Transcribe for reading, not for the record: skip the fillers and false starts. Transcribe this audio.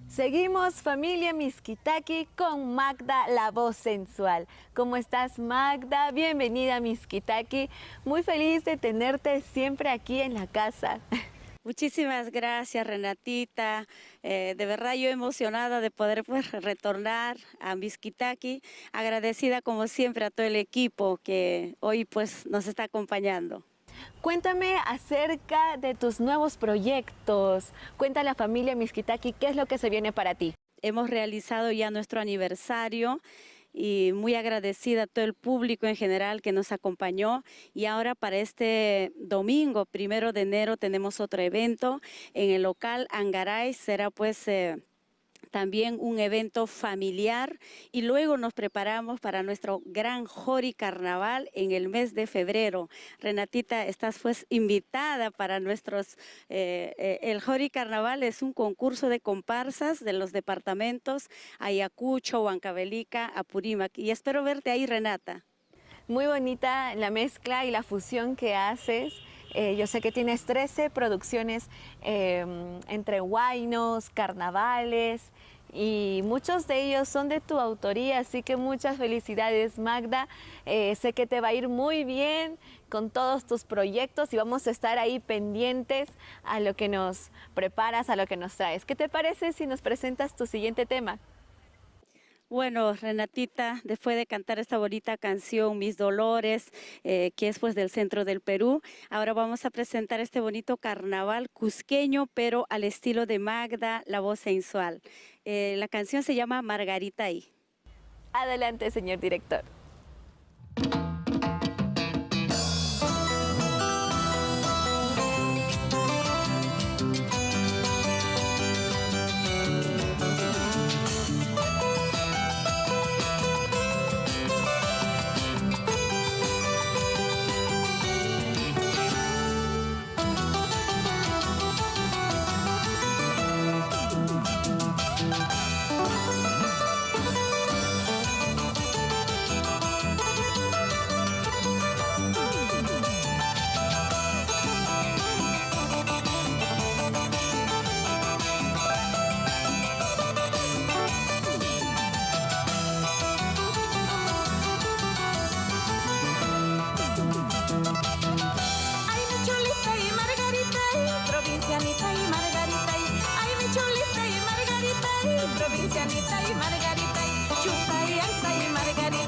Seguimos familia Mixquitaqui con Magda, la voz sensual. ¿Cómo estás, Magda? Bienvenida a Mixquitaqui. Muy feliz de tenerte siempre aquí en la casa. Muchísimas gracias, Renatita. De verdad yo emocionada de poder retornar a Mixquitaqui, agradecida como siempre a todo el equipo que hoy pues nos está acompañando. Cuéntame acerca de tus nuevos proyectos. Cuéntale a la familia Mixquitaqui qué es lo que se viene para ti. Hemos realizado ya nuestro aniversario y muy agradecida a todo el público en general que nos acompañó. Y ahora para este domingo, 1 de enero, tenemos otro evento en el local Angaray. Será pues también un evento familiar y luego nos preparamos para nuestro gran Jori Carnaval en el mes de febrero. Renatita, estás pues invitada para nuestros... el Jori Carnaval es un concurso de comparsas de los departamentos Ayacucho, Huancavelica, Apurímac, y espero verte ahí, Renata. Muy bonita la mezcla y la fusión que haces. Yo sé que tienes 13 producciones entre huaynos, carnavales, y muchos de ellos son de tu autoría, así que muchas felicidades, Magda. Sé que te va a ir muy bien con todos tus proyectos y vamos a estar ahí pendientes a lo que nos preparas, a lo que nos traes. ¿Qué te parece si nos presentas tu siguiente tema? Bueno, Renatita, después de cantar esta bonita canción, Mis Dolores, que es pues del centro del Perú, ahora vamos a presentar este bonito carnaval cusqueño, pero al estilo de Magda, la voz sensual. La canción se llama Margaritaí. Adelante, señor director. Provincianita y Margarita, chupa y alza y Margarita.